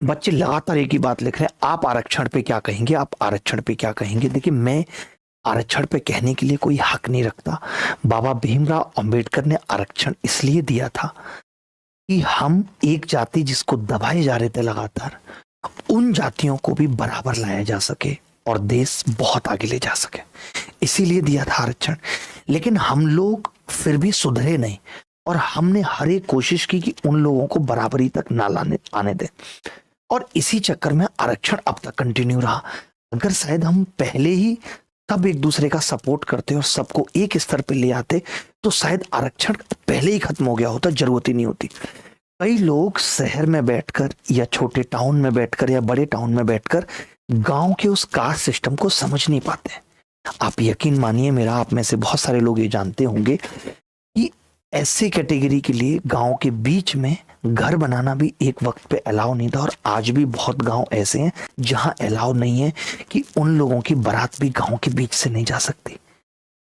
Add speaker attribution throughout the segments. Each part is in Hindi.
Speaker 1: बच्चे लगातार एक ही बात लिख रहे हैं, आप आरक्षण पे क्या कहेंगे, आप आरक्षण पे क्या कहेंगे। देखिए, मैं आरक्षण पे कहने के लिए कोई हक नहीं रखता। बाबा भीमराव अंबेडकर ने आरक्षण इसलिए दिया था कि हम एक जाति जिसको दबाए जा रहे थे लगातार, उन जातियों को भी बराबर लाया जा सके और देश बहुत आगे ले जा सके, इसीलिए दिया था आरक्षण। लेकिन हम लोग फिर भी सुधरे नहीं और हमने हर एक कोशिश की कि उन लोगों को बराबरी तक ना लाने आने दें, और इसी चक्कर में आरक्षण अब तक कंटिन्यू रहा। अगर शायद हम पहले ही सब एक दूसरे का सपोर्ट करते और सबको एक स्तर पे ले आते तो शायद आरक्षण पहले ही खत्म हो गया होता, जरूरत ही नहीं होती। कई लोग शहर में बैठकर या छोटे टाउन में बैठकर या बड़े टाउन में बैठकर गांव के उस कास्ट सिस्टम को समझ नहीं पाते। आप यकीन मानिए मेरा, आप में से बहुत सारे लोग ये जानते होंगे कि ऐसे कैटेगरी के लिए गांव के बीच में घर बनाना भी एक वक्त पे अलाउ नहीं था, और आज भी बहुत गांव ऐसे हैं जहां अलाउ नहीं है कि उन लोगों की बारात भी गांव के बीच से नहीं जा सकती।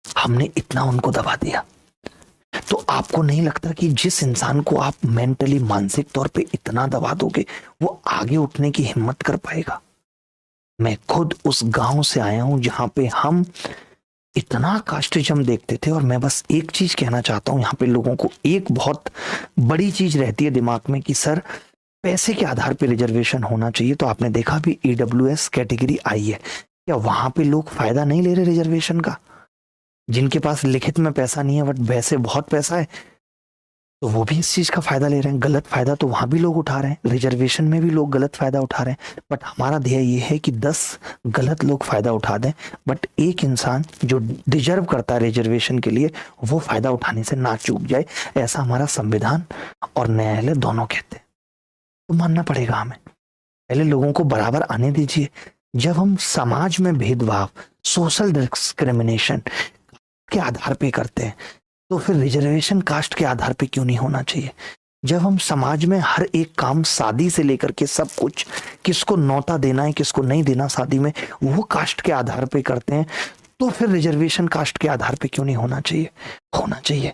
Speaker 1: हमने इतना उनको दबा दिया। तो आपको नहीं लगता कि जिस इंसान को आप मेंटली मानसिक तौर पे इतना दबा दोगे वो आगे उठने की हिम्मत कर पाएगा? मैं खुद उस गांव से आया हूं जहां पे हम इतना कास्टिज्म देखते थे, और मैं बस एक चीज कहना चाहता हूं यहाँ पे लोगों को, एक बहुत बड़ी चीज रहती है दिमाग में कि सर पैसे के आधार पे रिजर्वेशन होना चाहिए। तो आपने देखा भी ईडब्ल्यूएस कैटेगरी आई है, क्या वहां पे लोग फायदा नहीं ले रहे रिजर्वेशन का? जिनके पास लिखित में पैसा नहीं है बट वैसे बहुत पैसा है, तो वो भी इस चीज का फायदा ले रहे हैं। गलत फायदा तो वहां भी लोग उठा रहे हैं, रिजर्वेशन में भी लोग गलत फायदा उठा रहे हैं। बट हमारा ध्येय ये है कि 10 गलत लोग फायदा उठा दें, बट एक इंसान जो डिजर्व करता है रिजर्वेशन के लिए वो फायदा उठाने से ना चूक जाए। ऐसा हमारा संविधान और न्यायालय दोनों कहते हैं। तो मानना पड़ेगा हमें। पहले लोगों को बराबर आने दीजिए। जब हम समाज में भेदभाव, सोशल डिस्क्रिमिनेशन के आधार पे करते हैं तो फिर रिजर्वेशन कास्ट के आधार पे क्यों नहीं होना चाहिए? जब हम समाज में हर एक काम, शादी से लेकर के सब कुछ, किसको नौता देना है किसको नहीं देना शादी में, वो कास्ट के आधार पे करते हैं, तो फिर रिजर्वेशन कास्ट के आधार पे क्यों नहीं होना चाहिए? होना चाहिए,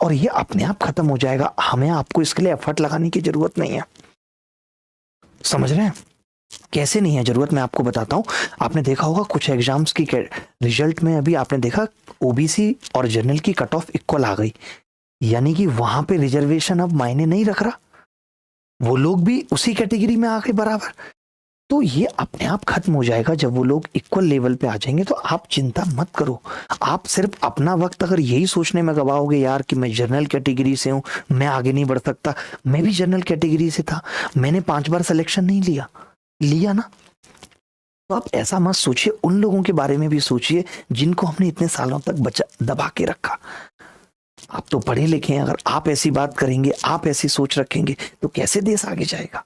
Speaker 1: और ये अपने आप खत्म हो जाएगा। हमें आपको इसके लिए एफर्ट लगाने की जरूरत नहीं है। समझ रहे हैं? कैसे नहीं है जरूरत, मैं आपको बताता हूं। आपने देखा होगा कुछ एग्जाम्स की रिजल्ट में अभी आपने देखा ओबीसी और जनरल की कट ऑफ इक्वल आ गई, यानी कि वहां पे रिजर्वेशन अब मायने नहीं रख रहा, वो लोग भी उसी कैटेगरी में आ गए बराबर। तो ये अपने आप खत्म हो जाएगा जब वो लोग इक्वल लेवल पे आ जाएंगे। तो आप चिंता मत करो। आप सिर्फ अपना वक्त अगर यही सोचने में गवाओगे यार कि मैं जनरल कैटेगरी से हूं, मैं आगे नहीं बढ़ सकता, मैं भी जनरल कैटेगरी से था, मैंने 5 बार सिलेक्शन नहीं लिया ना। तो आप ऐसा मत सोचिए, उन लोगों के बारे में भी सोचिए जिनको हमने इतने सालों तक दबा के रखा। आप तो पढ़े लिखे हैं, अगर आप ऐसी बात करेंगे, आप ऐसी सोच रखेंगे तो कैसे देश आगे जाएगा?